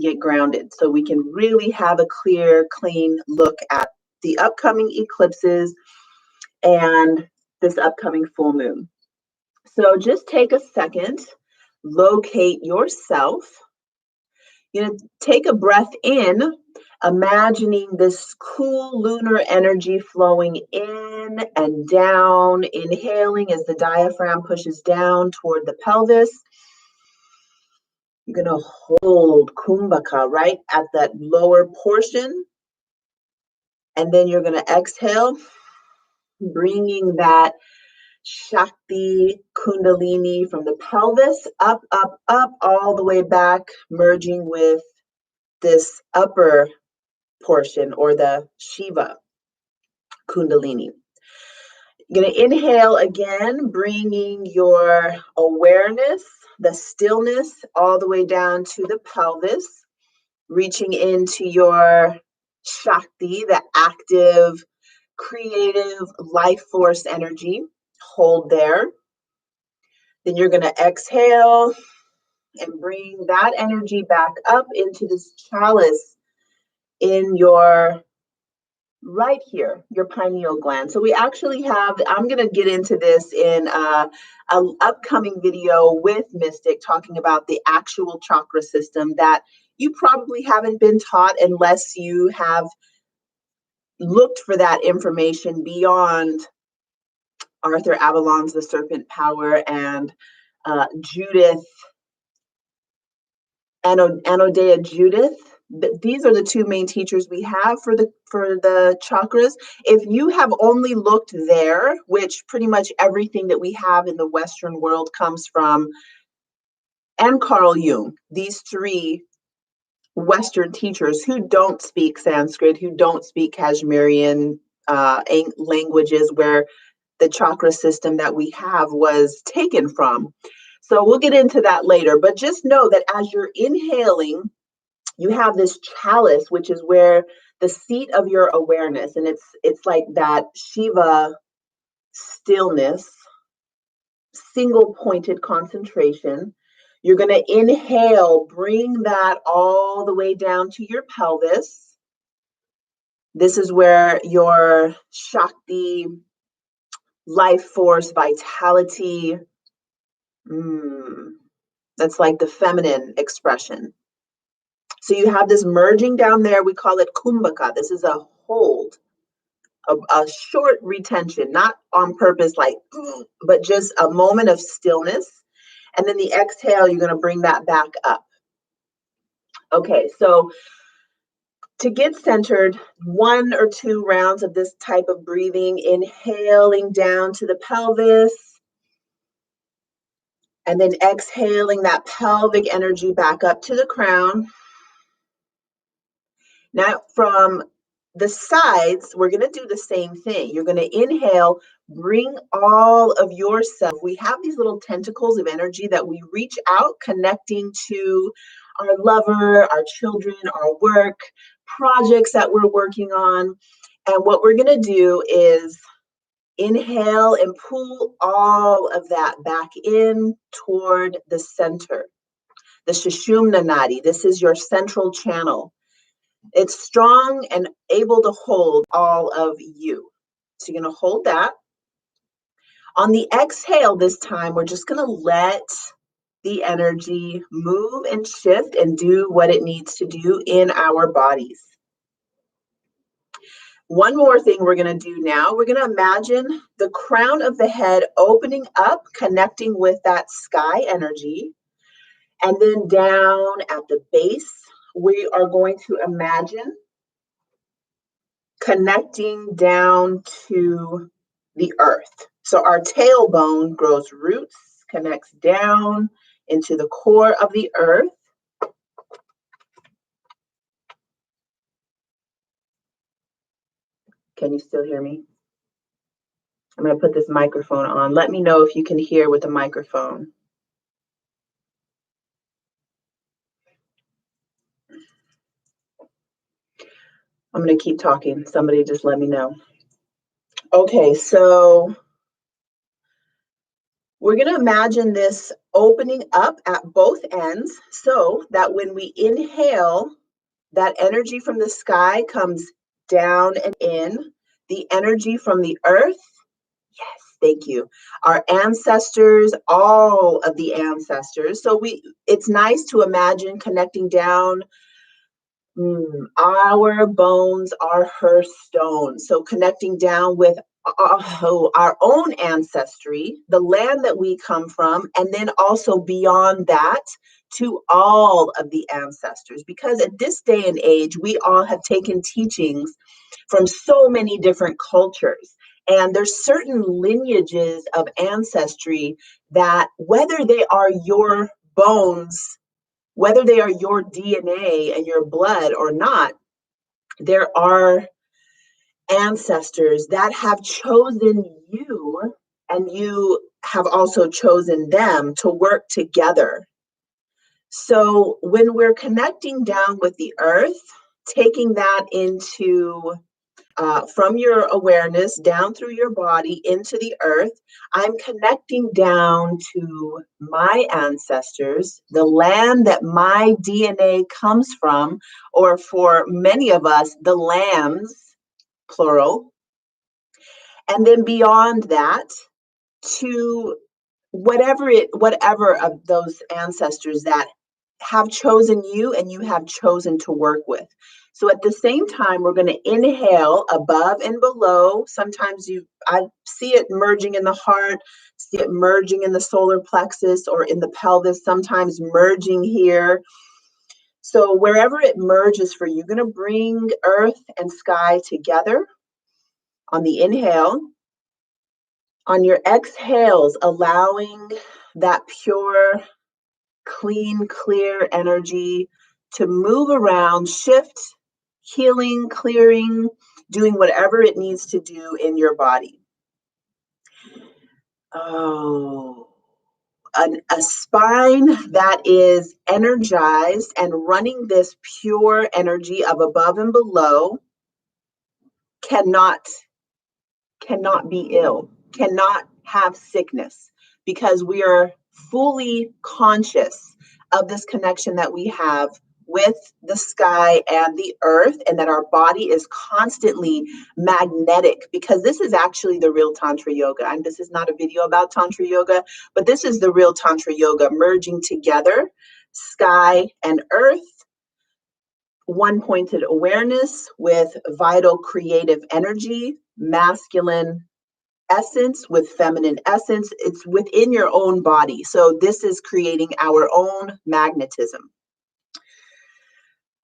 get grounded so we can really have a clear, clean look at the upcoming eclipses and this upcoming full moon. So just take a second, locate yourself. You're going to take a breath in, imagining this cool lunar energy flowing in and down, inhaling as the diaphragm pushes down toward the pelvis. You're going to hold kumbhaka right at that lower portion. And then you're going to exhale, bringing that Shakti Kundalini from the pelvis up, up, up, all the way back, merging with this upper portion or the Shiva Kundalini. You're going to inhale again, bringing your awareness, the stillness, all the way down to the pelvis, reaching into your Shakti, the active, creative life force energy. Hold there. Then you're going to exhale and bring that energy back up into this chalice in your right here, your pineal gland. So we actually have, I'm going to get into this in an upcoming video with Mystic, talking about the actual chakra system that you probably haven't been taught unless you have looked for that information beyond Arthur Avalon's The Serpent Power and Judith, Anodea Judith. These are the two main teachers we have for the chakras. If you have only looked there, which pretty much everything that we have in the Western world comes from, and Carl Jung, these three Western teachers who don't speak Sanskrit, who don't speak Kashmirian languages, where the chakra system that we have was taken from. So we'll get into that later, but just know that as you're inhaling, you have this chalice, which is where the seat of your awareness, and it's like that Shiva stillness, single pointed concentration. You're going to inhale, bring that all the way down to your pelvis. This is where your Shakti, life force, vitality, that's like the feminine expression. So you have this merging down there. We call it kumbhaka. This is a hold, a short retention, not on purpose, like, but just a moment of stillness. And then the exhale, you're going to bring that back up. Okay, so to get centered, 1 or 2 rounds of this type of breathing, inhaling down to the pelvis, and then exhaling that pelvic energy back up to the crown. Now, from the sides, we're going to do the same thing. You're going to inhale, bring all of yourself. We have these little tentacles of energy that we reach out, connecting to our lover, our children, our work, projects that we're working on. And what we're going to do is inhale and pull all of that back in toward the center, the Sushumna Nadi. This is your central channel. It's strong and able to hold all of you. So you're going to hold that. On the exhale this time, we're just going to let the energy move and shift and do what it needs to do in our bodies. One more thing we're going to do now, we're going to imagine the crown of the head opening up, connecting with that sky energy. And then down at the base, we are going to imagine connecting down to the earth. So our tailbone grows roots, connects down into the core of the earth. Can you still hear me? I'm going to put this microphone on. Let me know if you can hear with the microphone. I'm going to keep talking. Somebody just let me know. Okay, so We're going to imagine this opening up at both ends so that when we inhale, that energy from the sky comes down and in. The energy from the earth, yes, thank you. Our ancestors, all of the ancestors. So it's nice to imagine connecting down. Our bones are her stones. So connecting down with our own ancestry, the land that we come from, and then also beyond that to all of the ancestors. Because at this day and age, we all have taken teachings from so many different cultures. And there's certain lineages of ancestry that, whether they are your bones, whether they are your DNA and your blood or not, there are ancestors that have chosen you, and you have also chosen them to work together. So when we're connecting down with the earth, taking that into from your awareness down through your body into the earth, I'm connecting down to my ancestors, the land that my DNA comes from, or for many of us, the lands, plural. And then beyond that, to whatever of those ancestors that have chosen you and you have chosen to work with. So at the same time, we're going to inhale above and below. Sometimes I see it merging in the heart, see it merging in the solar plexus or in the pelvis, sometimes merging here. So wherever it merges for you, you're going to bring earth and sky together on the inhale. On your exhales, allowing that pure, clean, clear energy to move around, shift, healing, clearing, doing whatever it needs to do in your body. Oh, a spine that is energized and running this pure energy of above and below cannot be ill, cannot have sickness, because we are fully conscious of this connection that we have with the sky and the earth, and that our body is constantly magnetic, because this is actually the real Tantra Yoga. And this is not a video about Tantra Yoga, but this is the real Tantra Yoga, merging together sky and earth, one pointed awareness with vital creative energy, masculine essence with feminine essence. It's within your own body. So this is creating our own magnetism.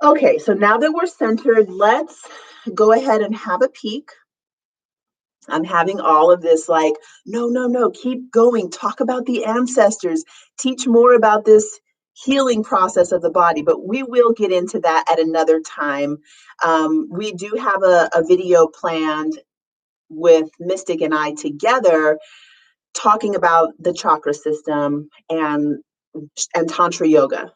Okay, so now that we're centered, let's go ahead and have a peek. I'm having all of this like, no, keep going. Talk about the ancestors. Teach more about this healing process of the body, but we will get into that at another time. We do have a video planned with Mystic and I together, talking about the chakra system and Tantra Yoga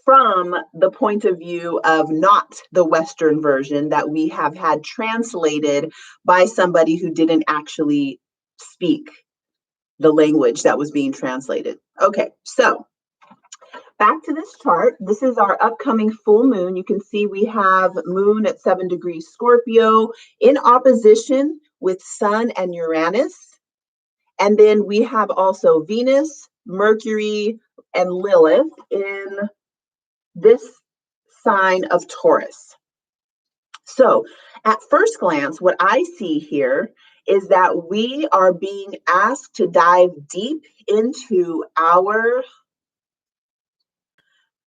from the point of view of not the Western version that we have had translated by somebody who didn't actually speak the language that was being translated. Okay, so back to this chart. This is our upcoming full moon. You can see we have moon at 7 degrees Scorpio in opposition with Sun and Uranus. And then we have also Venus, Mercury, and Lilith in this sign of Taurus. So at first glance, what I see here is that we are being asked to dive deep into our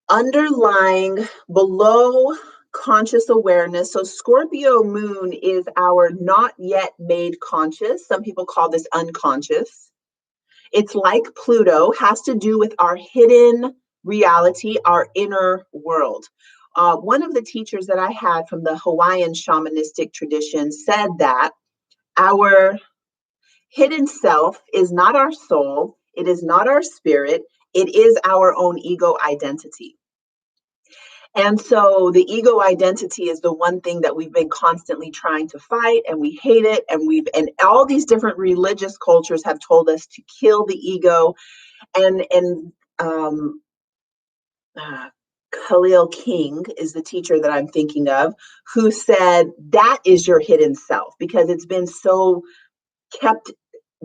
underlying below conscious awareness. So Scorpio moon is our not yet made conscious. Some people call this unconscious. It's like Pluto, has to do with our hidden reality, our inner world. One of the teachers that I had from the Hawaiian shamanistic tradition said that our hidden self is not our soul, it is not our spirit, it is our own ego identity. And so the ego identity is the one thing that we've been constantly trying to fight, and we hate it. And all these different religious cultures have told us to kill the ego. And Khalil King is the teacher that I'm thinking of, who said that is your hidden self, because it's been so kept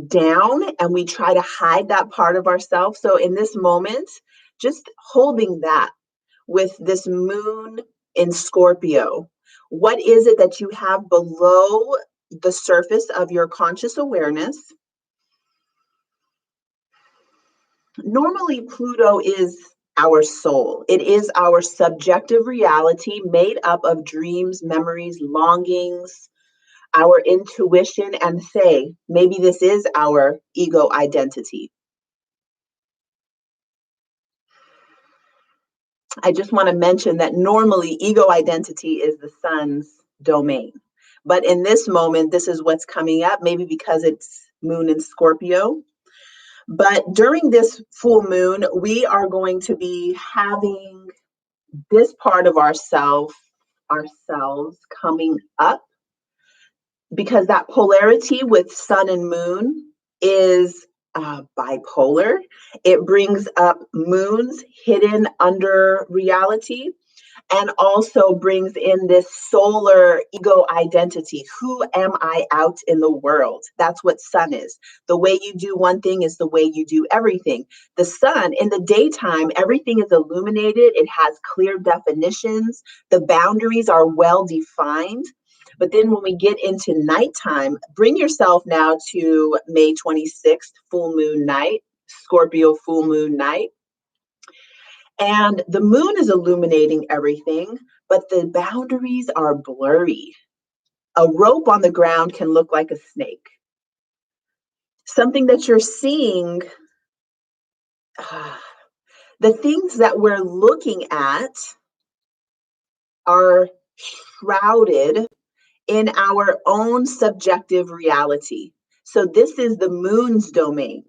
down and we try to hide that part of ourselves. So in this moment, just holding that with this moon in Scorpio, what is it that you have below the surface of your conscious awareness? Normally, Pluto is our soul. It is our subjective reality made up of dreams, memories, longings, our intuition, and say, maybe this is our ego identity. I just want to mention that normally ego identity is the sun's domain. But in this moment, this is what's coming up, maybe because it's moon in Scorpio. But during this full moon, we are going to be having this part of ourselves coming up, because that polarity with sun and moon is bipolar. It brings up moons hidden under reality, and also brings in this solar ego identity. Who am I out in the world? That's what sun is. The way you do one thing is the way you do everything. The sun, in the daytime, everything is illuminated. It has clear definitions. The boundaries are well defined. But then when we get into nighttime, bring yourself now to May 26th, full moon night, Scorpio full moon night. And the moon is illuminating everything, but the boundaries are blurry. A rope on the ground can look like a snake. Something that you're seeing, the things that we're looking at are shrouded in our own subjective reality. So this is the moon's domain.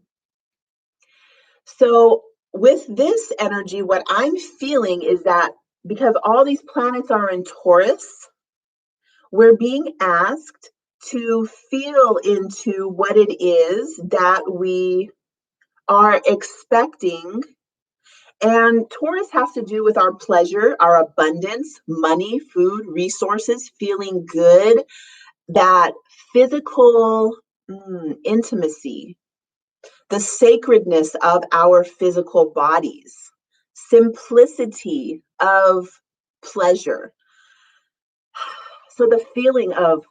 So with this energy, what I'm feeling is that because all these planets are in Taurus, we're being asked to feel into what it is that we are expecting. And Taurus has to do with our pleasure, our abundance, money, food, resources, feeling good, that physical intimacy, the sacredness of our physical bodies, simplicity of pleasure. So the feeling of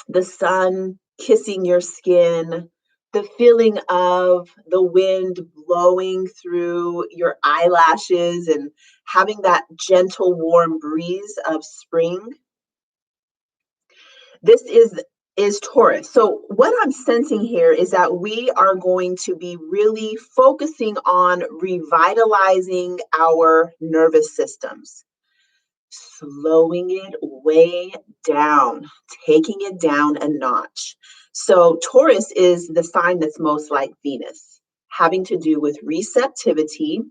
the sun kissing your skin, the feeling of the wind blowing through your eyelashes and having that gentle, warm breeze of spring. This is Taurus. So what I'm sensing here is that we are going to be really focusing on revitalizing our nervous systems, slowing it way down, taking it down a notch. So Taurus is the sign that's most like Venus, having to do with receptivity.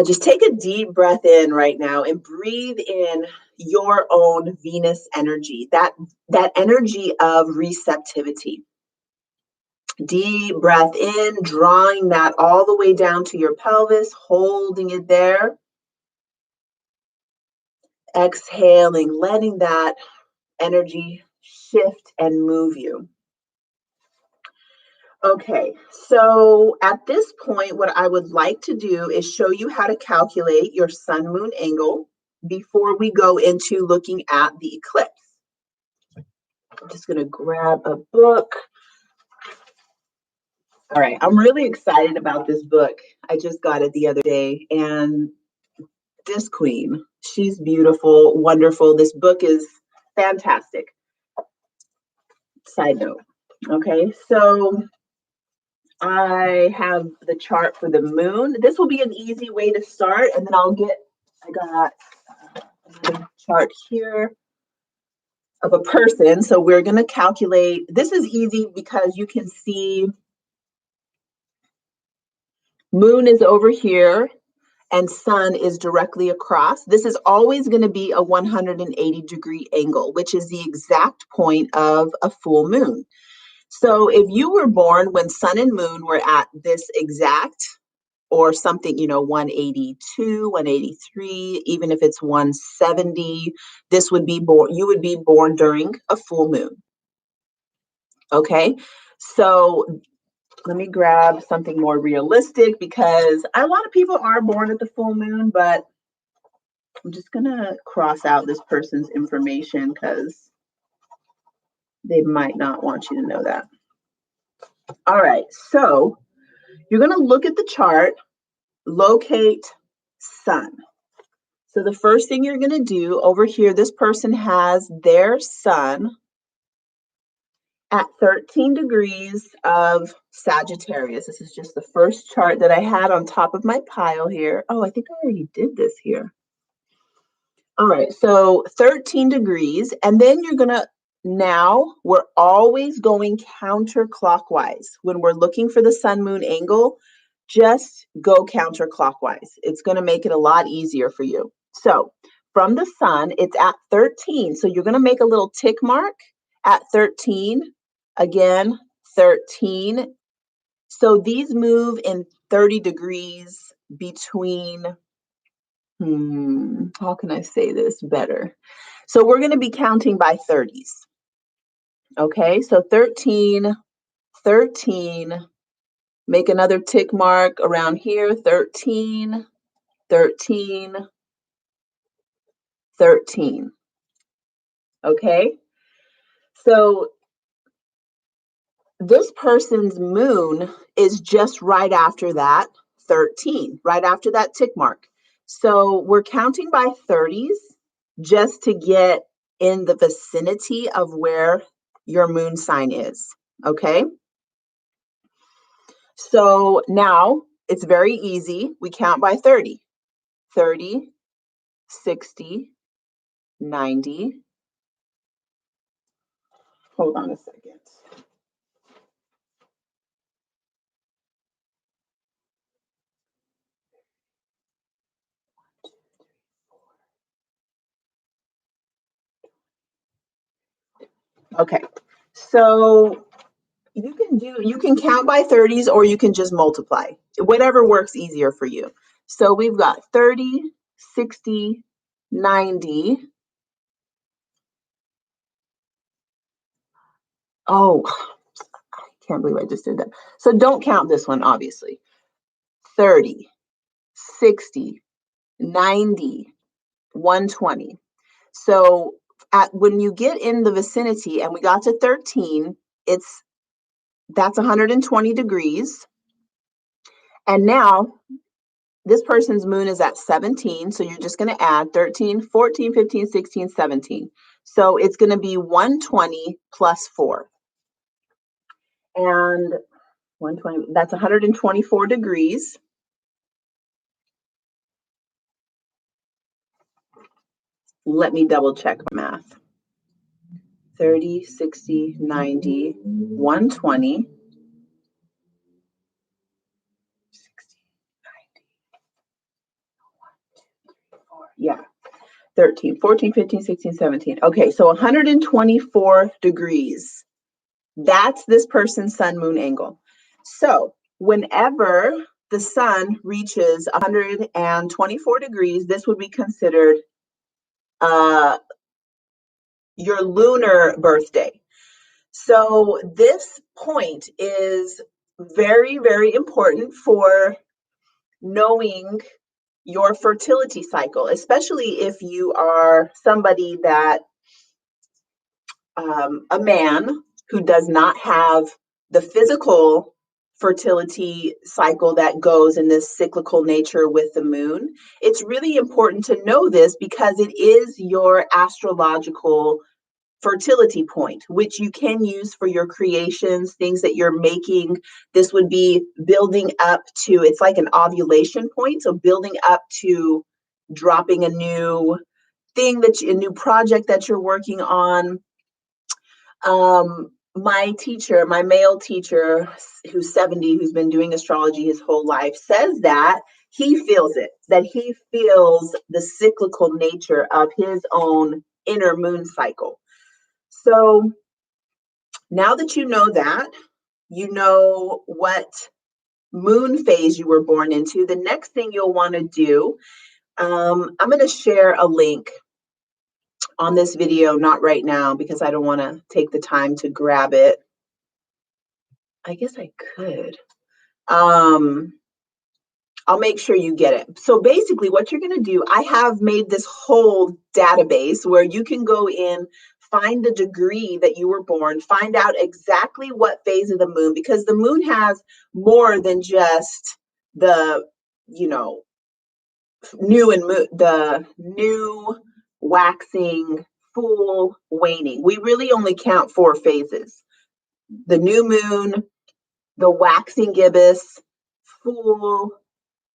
Just take a deep breath in right now and breathe in your own Venus energy, that energy of receptivity. Deep breath in, drawing that all the way down to your pelvis, holding it there. Exhaling, letting that energy shift and move you. Okay, so at this point, what I would like to do is show you how to calculate your sun-moon angle before we go into looking at the eclipse. I'm just going to grab a book. All right, I'm really excited about this book. I just got it the other day, and this queen, she's beautiful, wonderful. This book is fantastic. Side note. Okay, so I have the chart for the moon. This will be an easy way to start, and then I got a chart here of a person. So we're going to calculate. This is easy because you can see moon is over here, and sun is directly across, this is always going to be a 180-degree angle, which is the exact point of a full moon. So if you were born when sun and moon were at this exact, or something, 182, 183, even if it's 170, you would be born during a full moon. Okay, so let me grab something more realistic, because a lot of people are born at the full moon, but I'm just gonna cross out this person's information because they might not want you to know that. All right, so you're gonna look at the chart, locate sun. So the first thing you're gonna do over here, this person has their sun at 13 degrees of Sagittarius. This is just the first chart that I had on top of my pile here. Oh, I think I already did this here. All right, so 13 degrees, and then you're gonna, now we're always going counterclockwise. When we're looking for the sun-moon angle, just go counterclockwise. It's gonna make it a lot easier for you. So from the sun, it's at 13. So you're gonna make a little tick mark at 13. Again, 13. So these move in 30 degrees between, how can I say this better? So we're going to be counting by 30s. Okay, so 13, 13, make another tick mark around here, 13, 13, 13. Okay, so this person's moon is just right after that 13, right after that tick mark. So we're counting by 30s just to get in the vicinity of where your moon sign is, okay? So now it's very easy. We count by 30, 30, 60, 90. Hold on a second. Okay, so you can count by 30s, or you can just multiply, whatever works easier for you. So we've got 30, 60, 90. Oh, I can't believe I just did that. So don't count this one, obviously. 30, 60, 90, 120. So when you get in the vicinity, and we got to 13, that's 120 degrees. And now this person's moon is at 17, so you're just going to add 13, 14, 15, 16, 17. So it's going to be 120 plus 4. And 120, that's 124 degrees. Let me double check math. 30, 60, 90, 120. 60, 90, 1, 2, 3, 4. Yeah. 13, 14, 15, 16, 17. Okay, so 124 degrees. That's this person's sun-moon angle. So whenever the sun reaches 124 degrees, this would be considered your lunar birthday. So this point is very, very important for knowing your fertility cycle, especially if you are somebody that, a man who does not have the physical fertility cycle that goes in this cyclical nature with the moon. It's really important to know this because it is your astrological fertility point, which you can use for your creations, things that you're making. This would be building up to, it's like an ovulation point. So building up to dropping a new thing, a new project that you're working on. My teacher, my male teacher, who's 70, who's been doing astrology his whole life, says that he feels it, that he feels the cyclical nature of his own inner moon cycle. So now that you know that, you know what moon phase you were born into, the next thing you'll want to do, I'm going to share a link on this video, not right now because I don't want to take the time to grab it. I guess I could. I'll make sure you get it. So basically what you're going to do, I have made this whole database where you can go in, find the degree that you were born, find out exactly what phase of the moon, because the moon has more than just the, you know, the new, waxing, full, waning. We really only count 4 phases: the new moon, the waxing gibbous, full,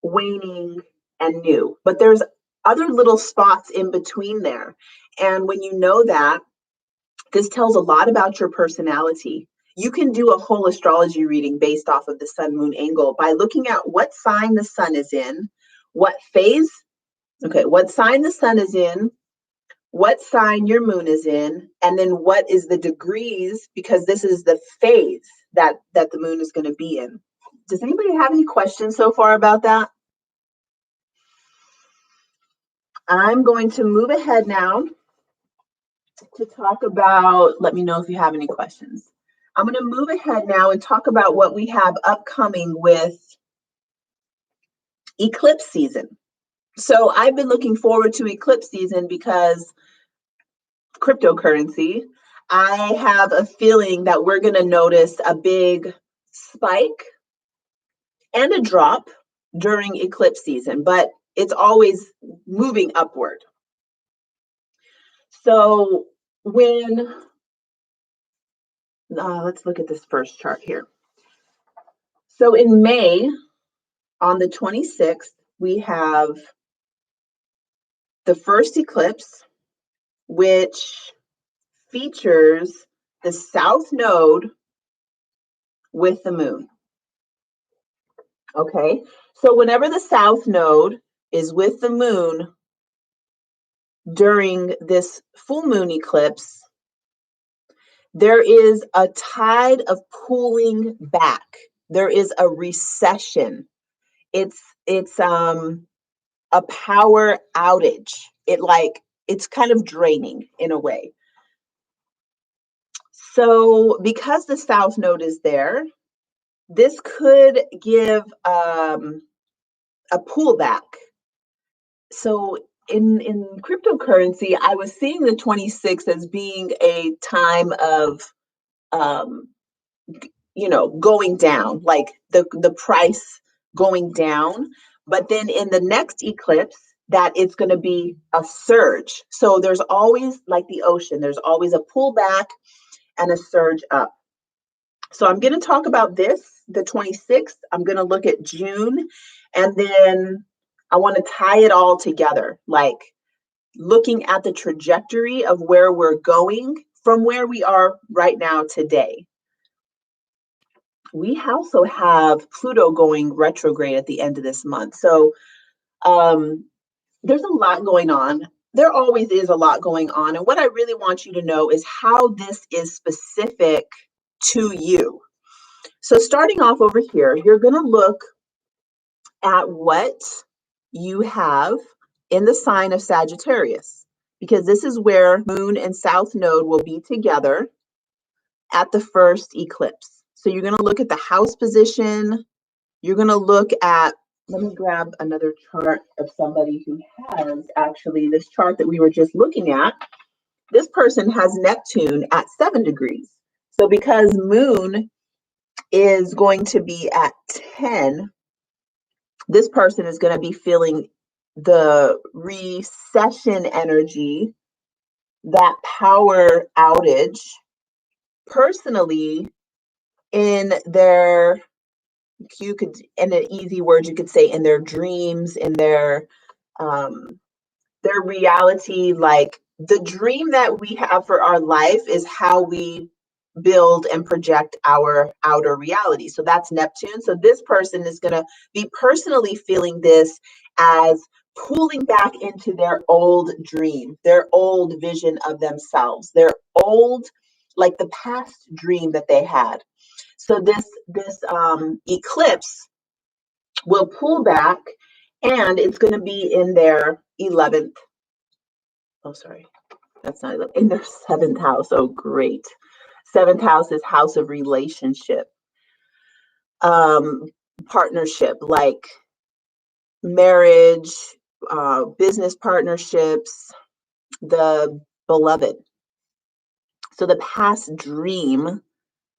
waning, and new. But there's other little spots in between there. And when you know that, this tells a lot about your personality. You can do a whole astrology reading based off of the sun moon angle by looking at what sign the sun is in, what phase, what sign the sun is in, what sign your moon is in, and then what is the degrees, because this is the phase that the moon is going to be in. Does anybody have any questions so far about that? I'm going to move ahead now to talk about, let me know if you have any questions. I'm going to move ahead now and talk about what we have upcoming with eclipse season. So I've been looking forward to eclipse season because cryptocurrency, I have a feeling that we're going to notice a big spike and a drop during eclipse season, but it's always moving upward. So when, let's look at this first chart here. So in May, on the 26th, we have the first eclipse, which features the south node with the moon. Okay, so whenever the south node is with the moon during this full moon eclipse, there is a tide of pulling back. There is a recession. It's a power outage. It's kind of draining in a way. So because the south node is there, this could give a pullback. So in cryptocurrency, I was seeing the 26th as being a time of going down, like the price going down. But then in the next eclipse, that it's going to be a surge. So there's always, like the ocean, there's always a pullback and a surge up. So I'm going to talk about this, the 26th. I'm going to look at June, and then I want to tie it all together, like looking at the trajectory of where we're going from where we are right now today. We also have Pluto going retrograde at the end of this month. So there's a lot going on. There always is a lot going on. And what I really want you to know is how this is specific to you. So starting off over here, you're going to look at what you have in the sign of Sagittarius, because this is where moon and south node will be together at the first eclipse. So you're going to look at the house position. You're going to look at, let me grab another chart of somebody who has actually this chart that we were just looking at. This person has Neptune at 7 degrees. So because moon is going to be at 10, this person is going to be feeling the recession energy, that power outage, personally in their, you could, in an easy word, you could say in their dreams, in their reality. Like the dream that we have for our life is how we build and project our outer reality. So that's Neptune. So this person is going to be personally feeling this as pulling back into their old dream, their old vision of themselves, their old, like the past dream that they had. So this eclipse will pull back, and it's going to be in their 11th. Oh, sorry, that's not 11, in their 7th house. Oh, great. 7th house is house of relationship, partnership, like marriage, business partnerships, the beloved. So the past dream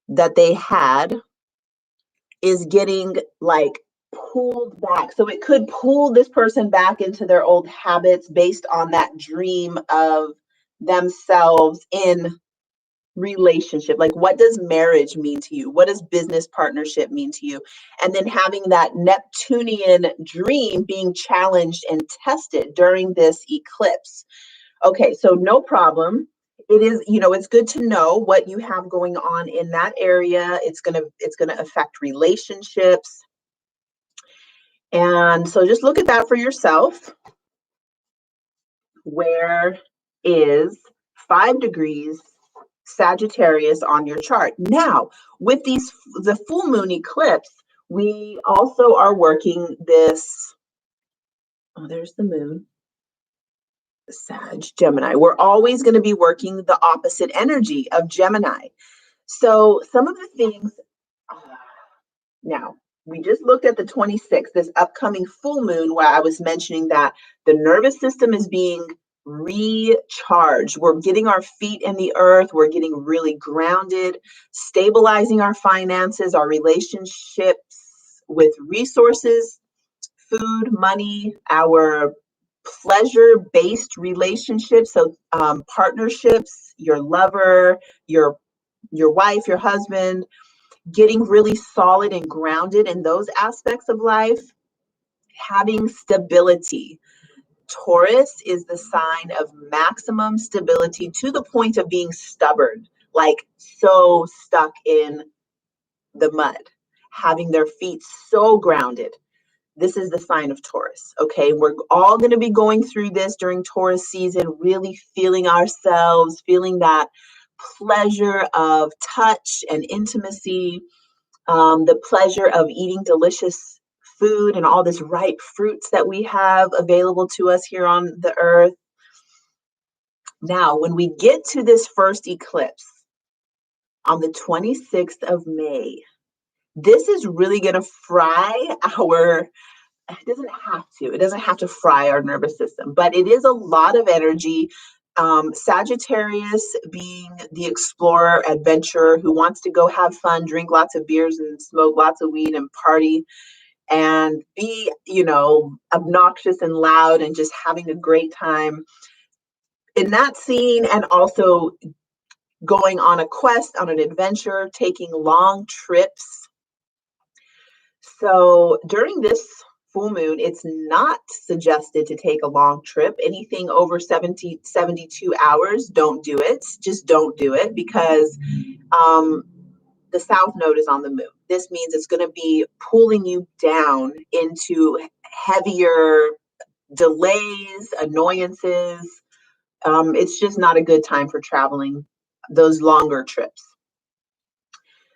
that they had is getting like pulled back. So it could pull this person back into their old habits based on that dream of themselves in relationship. Like, what does marriage mean to you? What does business partnership mean to you? And then having that Neptunian dream being challenged and tested during this eclipse. Okay, so no problem. It is, it's good to know what you have going on in that area. It's gonna affect relationships. And so just look at that for yourself. Where is 5 degrees Sagittarius on your chart? Now, with the full moon eclipse, we also are working this, there's the moon, Sag, Gemini. We're always going to be working the opposite energy of Gemini. So some of the things, now, we just looked at the 26th, this upcoming full moon, where I was mentioning that the nervous system is being recharged. We're getting our feet in the earth. We're getting really grounded, stabilizing our finances, our relationships with resources, food, money, our pleasure-based relationships. So partnerships, your lover, your wife, your husband, getting really solid and grounded in those aspects of life, having stability. Taurus is the sign of maximum stability to the point of being stubborn, like so stuck in the mud, having their feet so grounded. This is the sign of Taurus. Okay, we're all going to be going through this during Taurus season, really feeling ourselves, feeling that pleasure of touch and intimacy, the pleasure of eating delicious food and all this ripe fruits that we have available to us here on the earth. Now, when we get to this first eclipse on the 26th of May, this is really going to fry it doesn't have to fry our nervous system, but it is a lot of energy. Sagittarius being the explorer, adventurer who wants to go have fun, drink lots of beers and smoke lots of weed and party and be, obnoxious and loud and just having a great time in that scene, and also going on a quest, on an adventure, taking long trips. So during this full moon, it's not suggested to take a long trip. Anything over 72 hours, don't do it. Just don't do it, because the south node is on the moon. This means it's going to be pulling you down into heavier delays, annoyances. It's just not a good time for traveling those longer trips.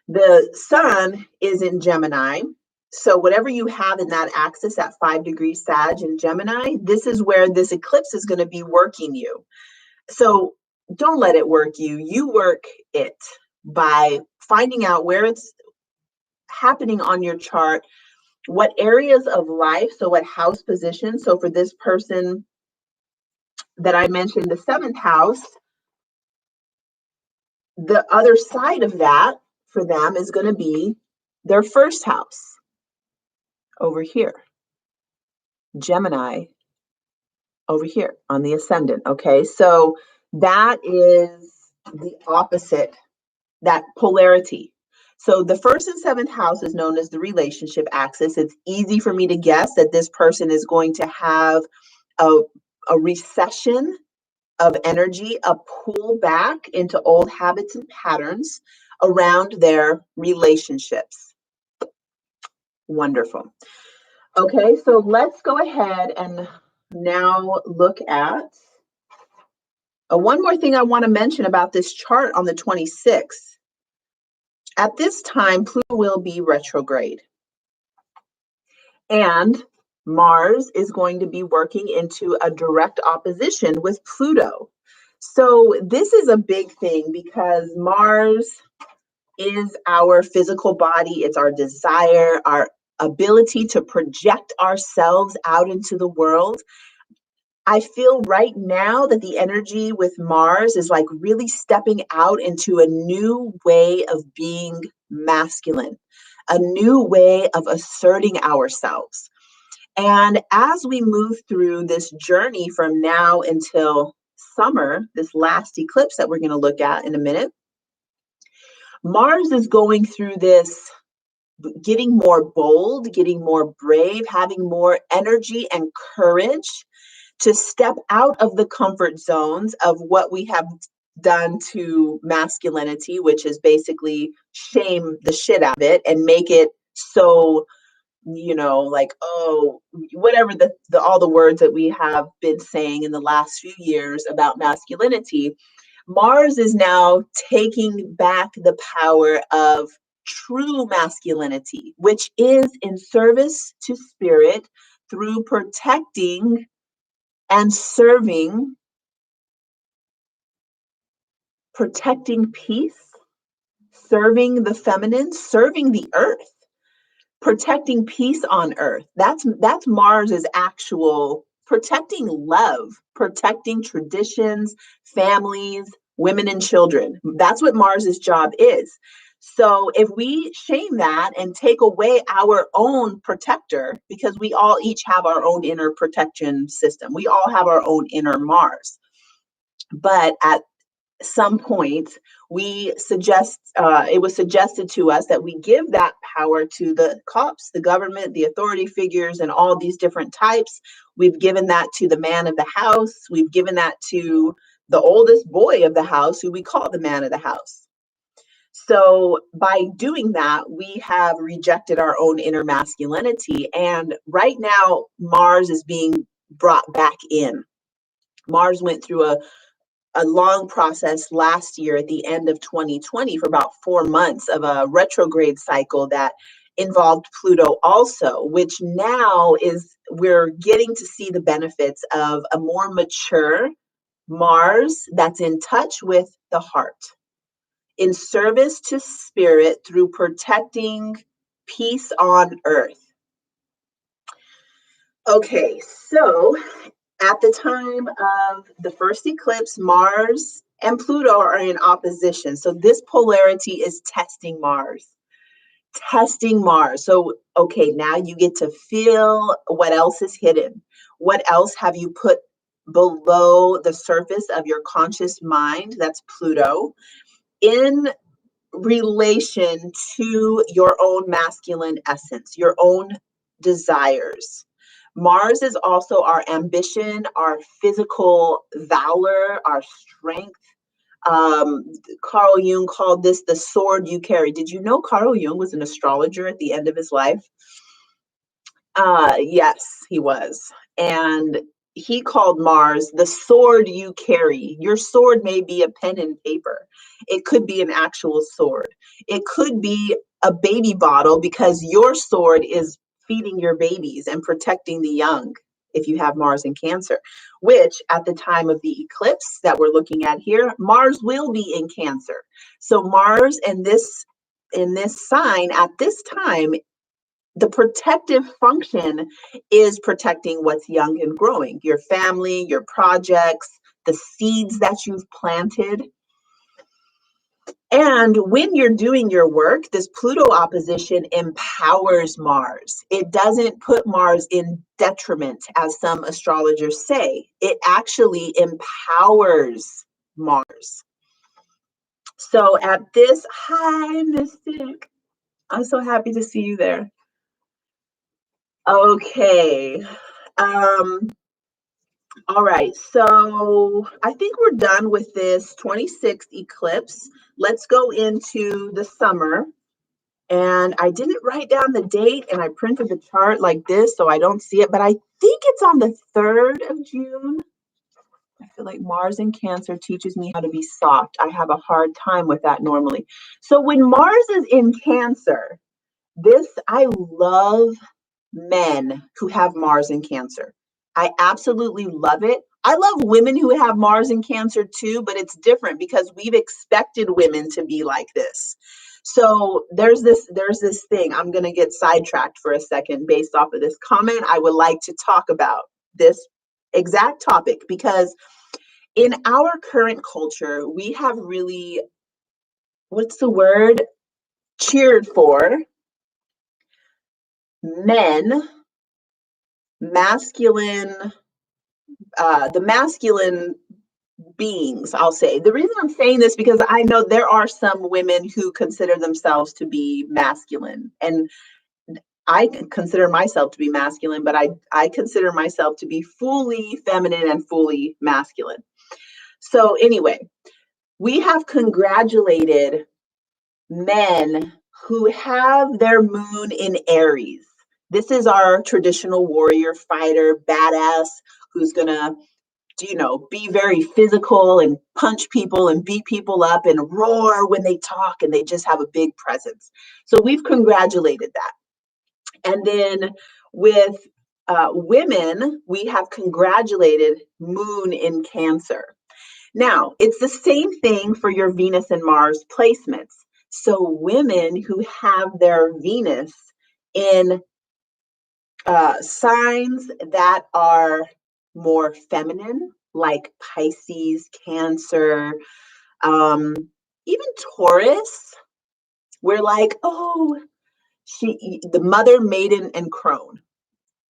The sun is in Gemini. So whatever you have in that axis at 5 degrees Sag in Gemini, this is where this eclipse is going to be working you. So don't let it work you. You work it by finding out where it's happening on your chart, what areas of life, so what house position. So for this person that I mentioned, the 7th house, the other side of that for them is going to be their first house over here. Gemini over here on the ascendant. Okay, so that is the opposite, that polarity. So the 1st and 7th house is known as the relationship axis. It's easy for me to guess that this person is going to have a recession of energy, a pull back into old habits and patterns. around their relationships. Wonderful. Okay, so let's go ahead and now look at one more thing I want to mention about this chart on the 26th. At this time, Pluto will be retrograde. And Mars is going to be working into a direct opposition with Pluto. So this is a big thing because Mars is our physical body. It's our desire, our ability to project ourselves out into the world. I feel right now that the energy with Mars is like really stepping out into a new way of being masculine, a new way of asserting ourselves. And as we move through this journey from now until summer, this last eclipse that we're going to look at in a minute, Mars is going through this, getting more bold, getting more brave, having more energy and courage to step out of the comfort zones of what we have done to masculinity, which is basically shame the shit out of it and make it so, you know, like, oh, whatever all the words that we have been saying in the last few years about masculinity. Mars is now taking back the power of true masculinity, which is in service to spirit through protecting and serving, protecting peace, serving the feminine, serving the earth, protecting peace on earth. That's Mars's actual protecting love, protecting traditions, families, women and children. That's what Mars's job is. So if we shame that and take away our own protector, because we all each have our own inner protection system, we all have our own inner Mars. But at some point, it was suggested to us that we give that power to the cops, the government, the authority figures, and all these different types. We've given that to the man of the house. We've given that to the oldest boy of the house, who we call the man of the house. So by doing that, we have rejected our own inner masculinity. And right now, Mars is being brought back in. Mars went through a long process last year at the end of 2020 for about 4 months of a retrograde cycle that involved Pluto also, which now we're getting to see the benefits of a more mature Mars that's in touch with the heart, in service to spirit through protecting peace on earth. Okay, so at the time of the first eclipse, Mars and Pluto are in opposition. So this polarity is testing Mars. So, okay, now you get to feel what else is hidden. What else have you put below the surface of your conscious mind? That's Pluto. In relation to your own masculine essence, your own desires. Mars is also our ambition, our physical valor, our strength. Carl Jung called this the sword you carry. Did you know Carl Jung was an astrologer at the end of his life? Yes, he was. And he called Mars the sword you carry. Your sword may be a pen and paper. It could be an actual sword. It could be a baby bottle, because your sword is feeding your babies and protecting the young if you have Mars in Cancer, which at the time of the eclipse that we're looking at here, Mars will be in Cancer. So Mars in this sign at this time, the protective function is protecting what's young and growing, your family, your projects, the seeds that you've planted. And when you're doing your work, this Pluto opposition empowers Mars. It doesn't put Mars in detriment, as some astrologers say. It actually empowers Mars. So at this, hi, Mystic. I'm so happy to see you there. Okay. All right, so I think we're done with this 26th eclipse. Let's go into the summer. And I didn't write down the date, and I printed the chart like this so I don't see it, but I think it's on the 3rd of June. I feel like Mars in Cancer teaches me how to be soft. I have a hard time with that normally. So when Mars is in Cancer, I love men who have Mars in Cancer. I absolutely love it. I love women who have Mars in Cancer too, but it's different because we've expected women to be like this. So there's this thing. I'm going to get sidetracked for a second based off of this comment. I would like to talk about this exact topic because in our current culture, we have really, what's the word? Cheered for men, masculine, the masculine beings, I'll say. The reason I'm saying this because I know there are some women who consider themselves to be masculine, and I consider myself to be masculine, but I consider myself to be fully feminine and fully masculine. So anyway, we have congratulated men who have their moon in Aries. This is our traditional warrior fighter, badass, who's gonna, be very physical and punch people and beat people up and roar when they talk, and they just have a big presence. So we've congratulated that. And then with women, we have congratulated moon in Cancer. Now, it's the same thing for your Venus and Mars placements. So women who have their Venus in signs that are more feminine, like Pisces, Cancer, even Taurus, we're like, oh, the mother, maiden, and crone.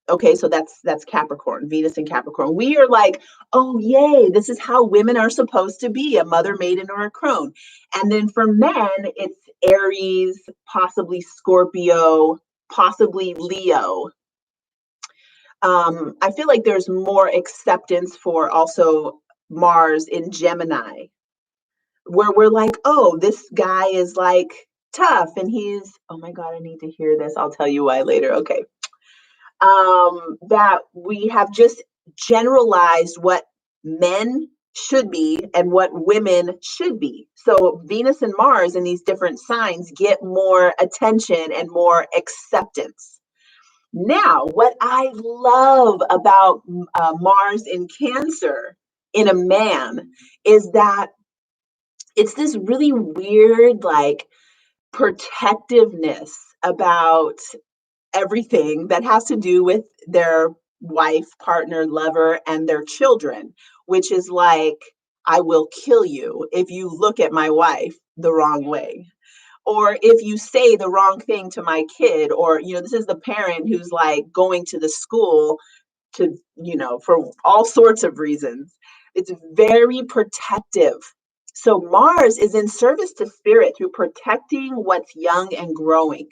Okay, so that's Capricorn, Venus and Capricorn. We are like, oh yay, this is how women are supposed to be, a mother, maiden, or a crone. And then for men, it's Aries, possibly Scorpio, possibly Leo. I feel like there's more acceptance for also Mars in Gemini, where we're like, oh, this guy is like tough, and he's, oh my God, I need to hear this. I'll tell you why later. Okay. That we have just generalized what men should be and what women should be. So Venus and Mars in these different signs get more attention and more acceptance. Now, what I love about Mars in Cancer in a man is that it's this really weird, like, protectiveness about everything that has to do with their wife, partner, lover, and their children, which is like, I will kill you if you look at my wife the wrong way. Or if you say the wrong thing to my kid, or, this is the parent who's like going to the school to, for all sorts of reasons. It's very protective. So Mars is in service to spirit through protecting what's young and growing,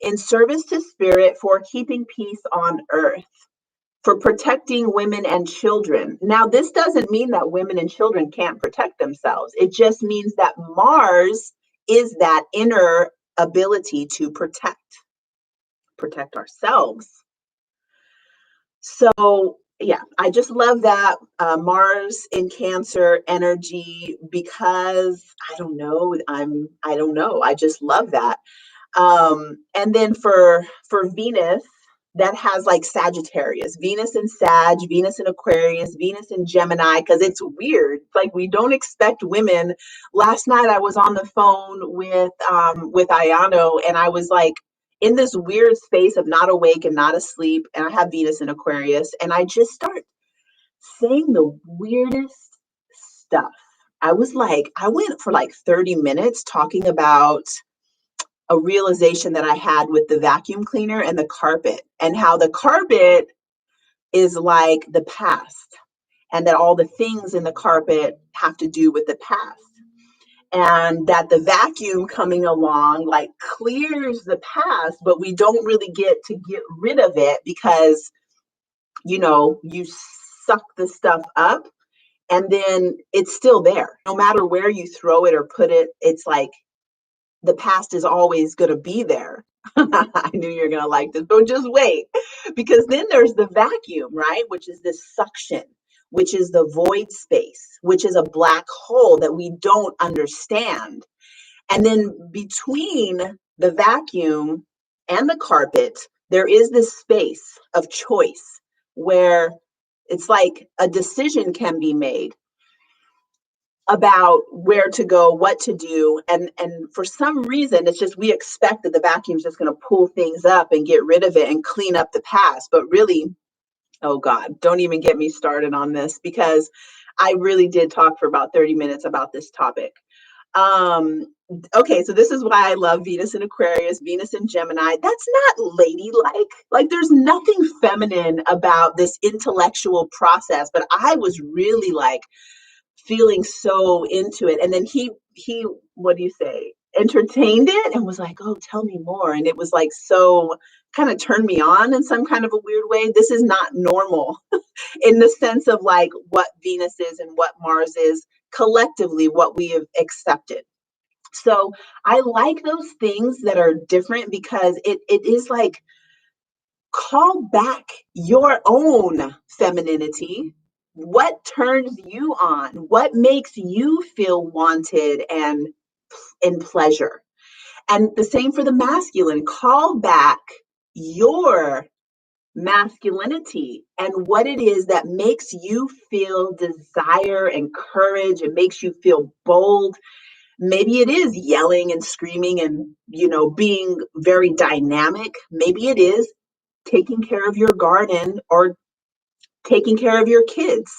in service to spirit for keeping peace on earth, for protecting women and children. Now, this doesn't mean that women and children can't protect themselves. It just means that Mars is that inner ability to protect ourselves. So yeah, I just love that Mars in Cancer energy because I don't know. I just love that. And then for Venus, that has like Sagittarius, Venus in Sag, Venus in Aquarius, Venus in Gemini, because it's weird. It's like we don't expect women. Last night I was on the phone with Ayano, and I was like in this weird space of not awake and not asleep, and I have Venus in Aquarius, and I just start saying the weirdest stuff. I went for like 30 minutes talking about a realization that I had with the vacuum cleaner and the carpet, and how the carpet is like the past, and that all the things in the carpet have to do with the past, and that the vacuum coming along like clears the past, but we don't really get to get rid of it because you suck the stuff up, and then it's still there. No matter where you throw it or put it, it's like the past is always going to be there. I knew you were going to like this, but just wait. Because then there's the vacuum, right? Which is this suction, which is the void space, which is a black hole that we don't understand. And then between the vacuum and the carpet, there is this space of choice where it's like a decision can be made about where to go, what to do. And for some reason, it's just we expect that the vacuum is just going to pull things up and get rid of it and clean up the past. But really, oh God, don't even get me started on this, because I really did talk for about 30 minutes about this topic. Okay, so this is why I love Venus in Aquarius, Venus in Gemini. That's not ladylike. Like, there's nothing feminine about this intellectual process, but I was really like feeling so into it. And then he, what do you say, entertained it and was like, oh, tell me more. And it was like, so kind of turned me on in some kind of a weird way. This is not normal in the sense of like what Venus is and what Mars is, collectively what we have accepted. So I like those things that are different, because it is like, call back your own femininity. What turns you on? What makes you feel wanted and in pleasure? And the same for the masculine. Call back your masculinity and what it is that makes you feel desire and courage and makes you feel bold. Maybe it is yelling and screaming and, being very dynamic. Maybe it is taking care of your garden or taking care of your kids.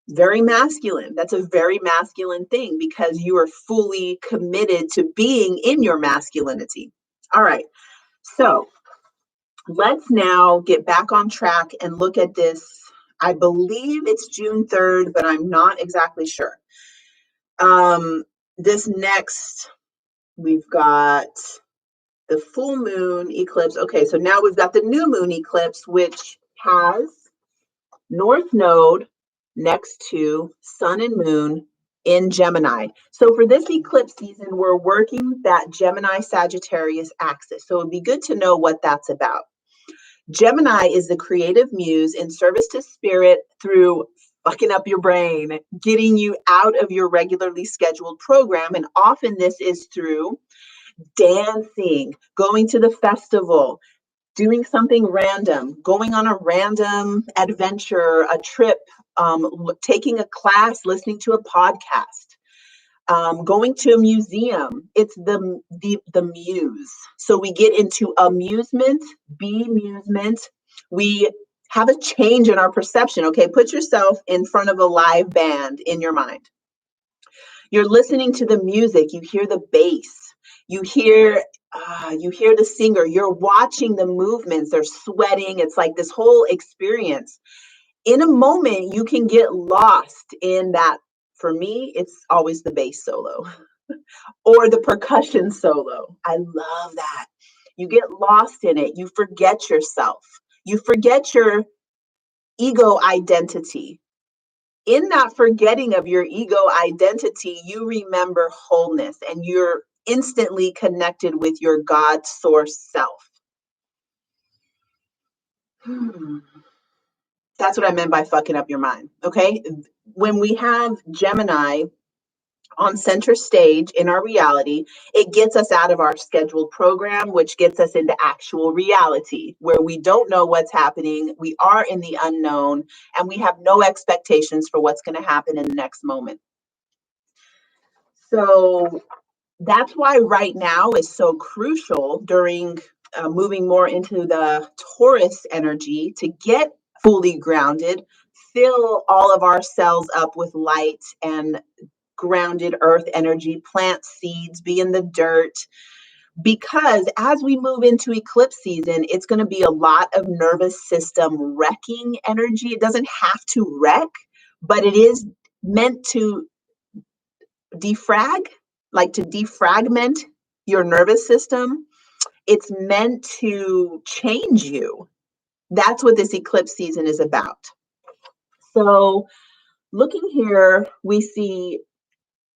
Very masculine. That's a very masculine thing, because you are fully committed to being in your masculinity. All right. So let's now get back on track and look at this. I believe it's June 3rd, but I'm not exactly sure. This next, we've got the full moon eclipse. Okay, so now we've got the new moon eclipse, which has North Node next to Sun and Moon in Gemini. So for this eclipse season, we're working that Gemini-Sagittarius axis. So it'd be good to know what that's about. Gemini is the creative muse in service to spirit through fucking up your brain, getting you out of your regularly scheduled program. And often this is through dancing, going to the festival, doing something random, going on a random adventure, a trip, taking a class, listening to a podcast, going to a museum. It's the muse. So we get into amusement, bemusement. We have a change in our perception. Okay, put yourself in front of a live band in your mind. You're listening to the music. You hear the bass. You hear the singer. You're watching the movements. They're sweating. It's like this whole experience. In a moment, you can get lost in that. For me, it's always the bass solo or the percussion solo. I love that. You get lost in it. You forget yourself. You forget your ego identity. In that forgetting of your ego identity, you remember wholeness, and you're instantly connected with your God source self. That's what I meant by fucking up your mind. Okay. When we have Gemini on center stage in our reality, it gets us out of our scheduled program, which gets us into actual reality where we don't know what's happening. We are in the unknown and we have no expectations for what's going to happen in the next moment. So that's why right now is so crucial during moving more into the Taurus energy to get fully grounded, fill all of our cells up with light and grounded earth energy, plant seeds, be in the dirt. Because as we move into eclipse season, it's going to be a lot of nervous system wrecking energy. It doesn't have to wreck, but it is meant to defrag, like to defragment your nervous system. It's meant to change you. That's what this eclipse season is about. So looking here, we see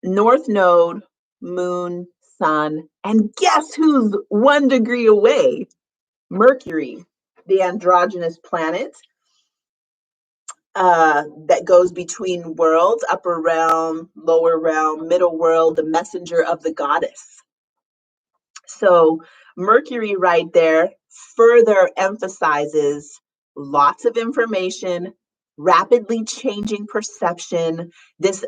North Node, Moon, Sun, and guess who's 1 degree away? Mercury, the androgynous planet that goes between worlds, upper realm, lower realm, middle world, the messenger of the goddess. So Mercury right there further emphasizes lots of information, rapidly changing perception, this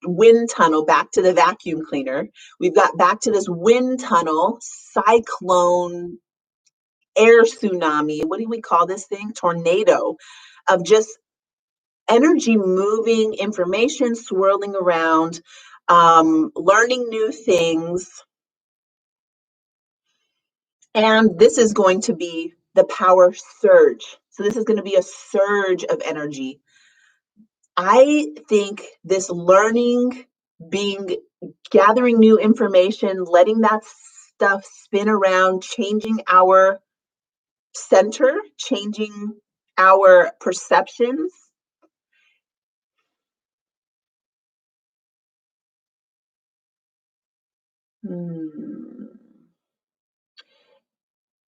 wind tunnel, back to the vacuum cleaner. We've got back to this wind tunnel, cyclone, air tsunami, what do we call this thing? Tornado of just energy moving, information swirling around, learning new things. And this is going to be the power surge. So this is going to be a surge of energy. I think this learning, gathering new information, letting that stuff spin around, changing our center, changing our perceptions.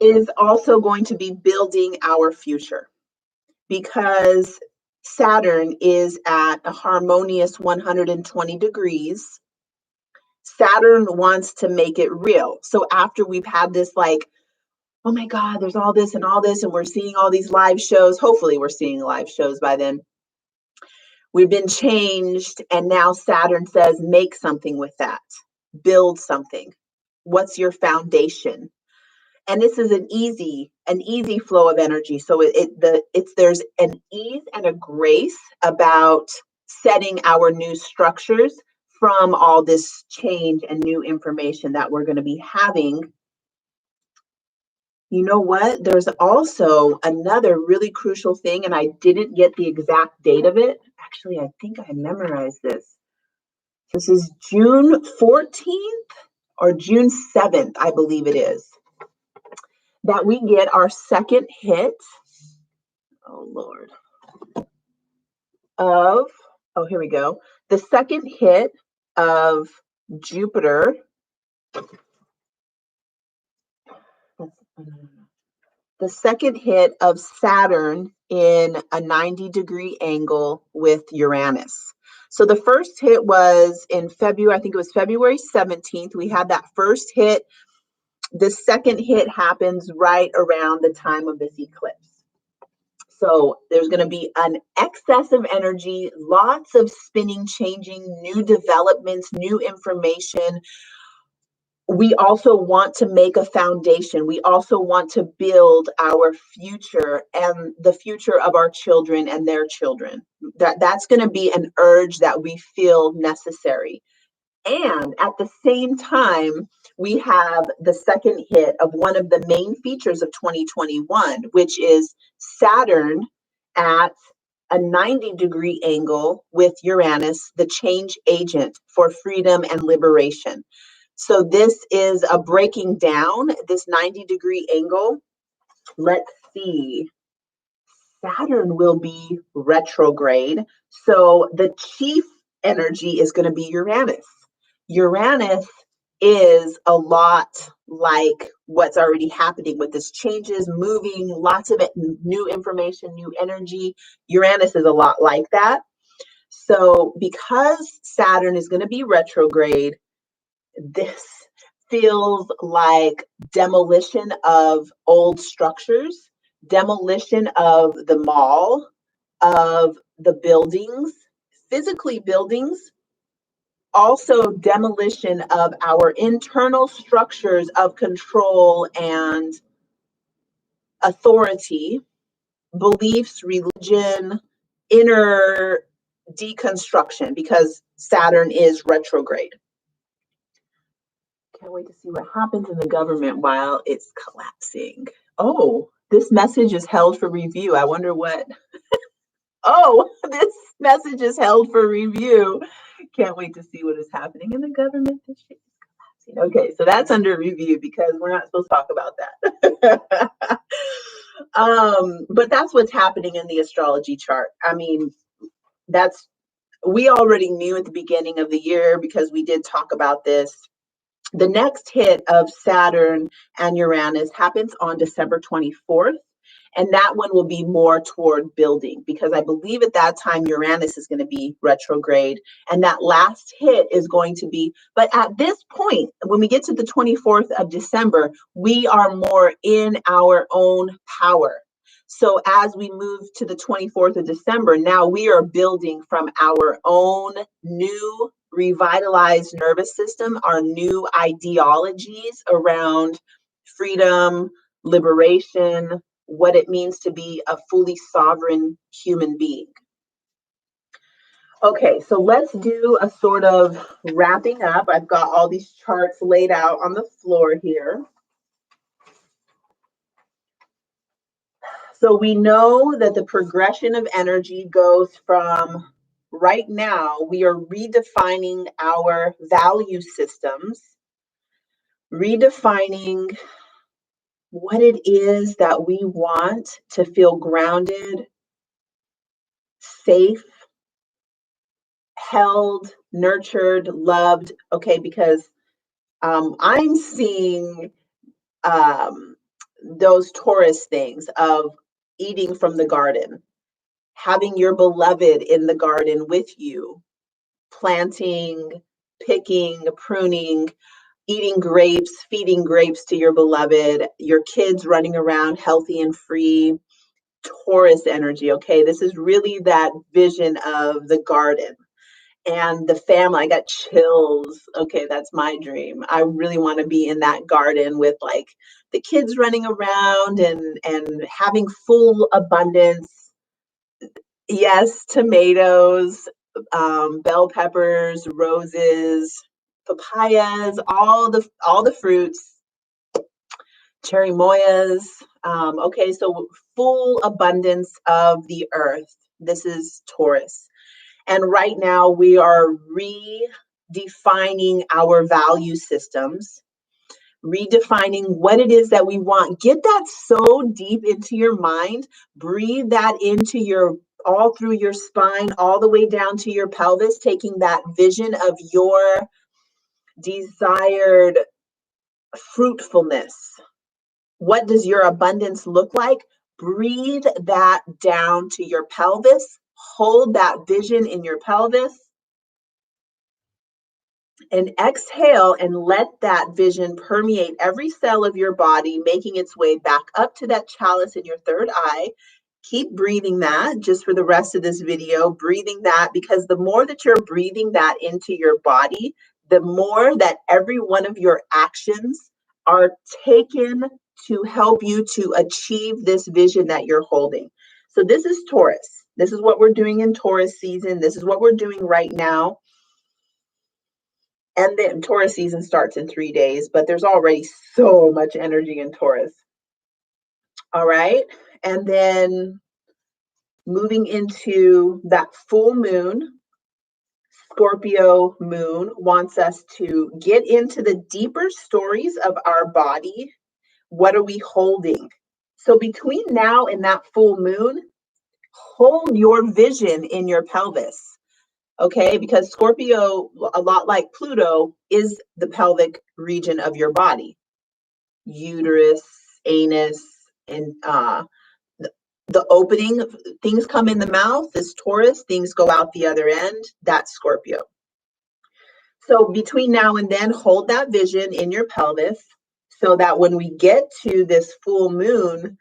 Is also going to be building our future, because Saturn is at a harmonious 120 degrees. Saturn wants to make it real. So after we've had this, like, oh my God, there's all this, and we're seeing all these live shows. Hopefully we're seeing live shows by then. We've been changed, and now Saturn says, make something with that. Build something. What's your foundation? And this is an easy flow of energy. So there's an ease and a grace about setting our new structures from all this change and new information that we're going to be having. You know what? There's also another really crucial thing, and I didn't get the exact date of it. Actually, I think I memorized this. This is June 14th or June 7th, I believe it is, that we get our second hit, oh Lord, here we go. The second hit of Jupiter, the second hit of Saturn in a 90-degree angle with Uranus. So the first hit was in February, I think it was February 17th. We had that first hit. The second hit happens right around the time of this eclipse. So there's going to be an excess of energy, lots of spinning, changing, new developments, new information. We also want to make a foundation. We also want to build our future and the future of our children and their children. That's going to be an urge that we feel necessary. And at the same time, we have the second hit of one of the main features of 2021, which is Saturn at a 90-degree angle with Uranus, the change agent for freedom and liberation. So this is a breaking down, this 90-degree angle. Let's see. Saturn will be retrograde. So the chief energy is going to be Uranus. Uranus is a lot like what's already happening with this changes, moving, lots of it, new information, new energy. Uranus is a lot like that. So because Saturn is going to be retrograde, this feels like demolition of old structures, demolition of the mall, of the buildings, physically buildings, also demolition of our internal structures of control and authority, beliefs, religion, inner deconstruction, because Saturn is retrograde. Can't wait to see what happens in the government while it's collapsing. Oh, this message is held for review. I wonder what. Oh, this message is held for review. Can't wait to see what is happening in the government. This shit is collapsing. Okay, so that's under review because we're not supposed to talk about that. But that's what's happening in the astrology chart. I mean, we already knew at the beginning of the year because we did talk about this. The next hit of Saturn and Uranus happens on December 24th. And that one will be more toward building, because I believe at that time Uranus is going to be retrograde. And that last hit is going to be, but at this point, when we get to the 24th of December, we are more in our own power. So as we move to the 24th of December, now we are building from our own new revitalized nervous system, our new ideologies around freedom, liberation, what it means to be a fully sovereign human being. Okay, so let's do a sort of wrapping up. I've got all these charts laid out on the floor here. So we know that the progression of energy goes from, right now, we are redefining our value systems, redefining what it is that we want to feel grounded, safe, held, nurtured, loved. Okay, because I'm seeing those Taurus things of eating from the garden, having your beloved in the garden with you, planting, picking, pruning, eating grapes, feeding grapes to your beloved, your kids running around healthy and free. Taurus energy. Okay, this is really that vision of the garden and the family. I got chills. Okay, that's my dream. I really want to be in that garden with like the kids running around and having full abundance. Yes, tomatoes, bell peppers, roses, papayas, all the fruits, cherry moyas. Okay, so full abundance of the earth. This is Taurus. And right now we are redefining our value systems, redefining what it is that we want. Get that so deep into your mind. Breathe that into your, all through your spine, all the way down to your pelvis, taking that vision of your desired fruitfulness. What does your abundance look like? Breathe that down to your pelvis. Hold that vision in your pelvis. And exhale and let that vision permeate every cell of your body, making its way back up to that chalice in your third eye. Keep breathing that just for the rest of this video, breathing that, because the more that you're breathing that into your body, the more that every one of your actions are taken to help you to achieve this vision that you're holding. So this is Taurus. This is what we're doing in Taurus season. This is what we're doing right now. And then Taurus season starts in 3 days, but there's already so much energy in Taurus. All right. And then moving into that full moon, Scorpio moon wants us to get into the deeper stories of our body. What are we holding? So between now and that full moon, hold your vision in your pelvis. Okay, because Scorpio, a lot like Pluto, is the pelvic region of your body. Uterus, anus, and the opening, things come in the mouth is Taurus, things go out the other end, that's Scorpio. So between now and then, hold that vision in your pelvis so that when we get to this full moon,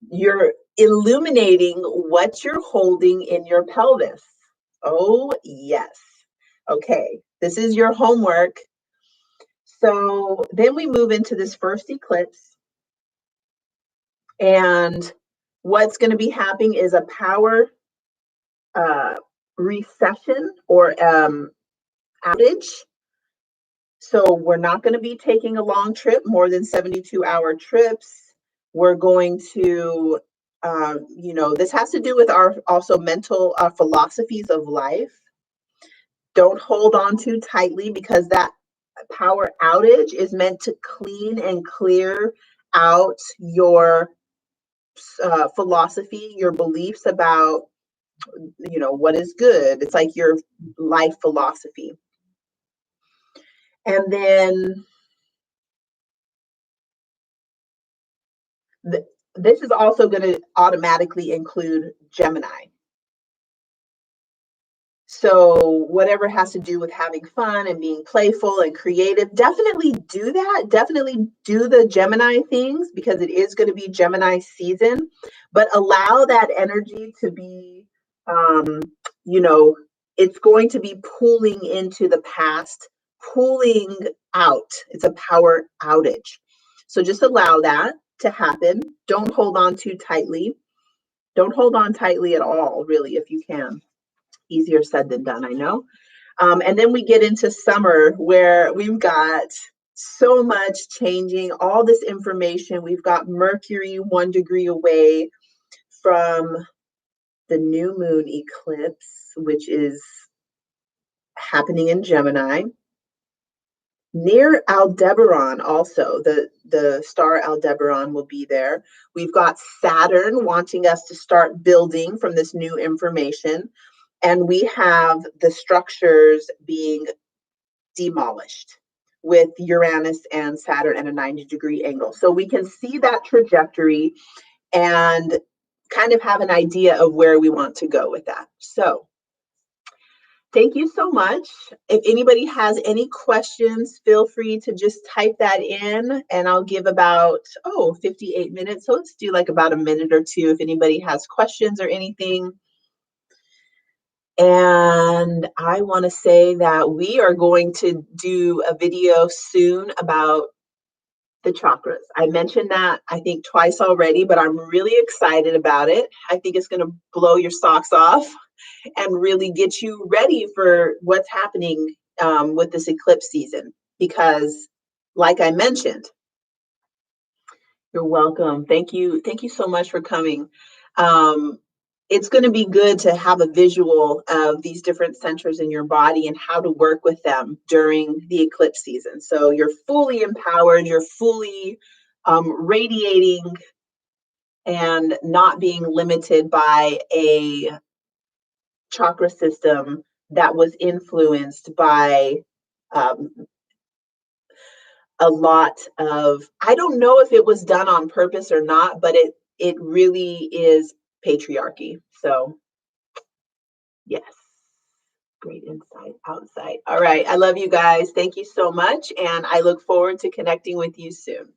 you're illuminating what you're holding in your pelvis. Oh, yes. Okay, this is your homework. So then we move into this first eclipse. And what's going to be happening is a power recession or outage. So we're not going to be taking a long trip, more than 72-hour trips. We're going to, this has to do with our also mental philosophies of life. Don't hold on too tightly, because that power outage is meant to clean and clear out your philosophy, your beliefs about what is good. It's like your life philosophy. And then this is also going to automatically include Gemini. So whatever has to do with having fun and being playful and creative, definitely do that. Definitely do the Gemini things because it is going to be Gemini season. But allow that energy to be, it's going to be pulling into the past, pulling out. It's a power outage. So just allow that to happen. Don't hold on too tightly. Don't hold on tightly at all, really, if you can. Easier said than done, I know. And then we get into summer where we've got so much changing, all this information. We've got Mercury 1 degree away from the new moon eclipse, which is happening in Gemini. Near Aldebaran also, the star Aldebaran will be there. We've got Saturn wanting us to start building from this new information. And we have the structures being demolished with Uranus and Saturn at a 90-degree angle. So we can see that trajectory and kind of have an idea of where we want to go with that. So thank you so much. If anybody has any questions, feel free to just type that in and I'll give about, 58 minutes. So let's do like about a minute or two if anybody has questions or anything. And I want to say that we are going to do a video soon about the chakras. I mentioned that I think twice already, but I'm really excited about it. I think it's going to blow your socks off and really get you ready for what's happening with this eclipse season. Because like I mentioned, you're welcome. Thank you. Thank you so much for coming. It's going to be good to have a visual of these different centers in your body and how to work with them during the eclipse season. So you're fully empowered, you're fully radiating and not being limited by a chakra system that was influenced by a lot of, I don't know if it was done on purpose or not, but it really is patriarchy. So yes, great insight outside. All right, I love you guys. Thank you so much, and I look forward to connecting with you soon.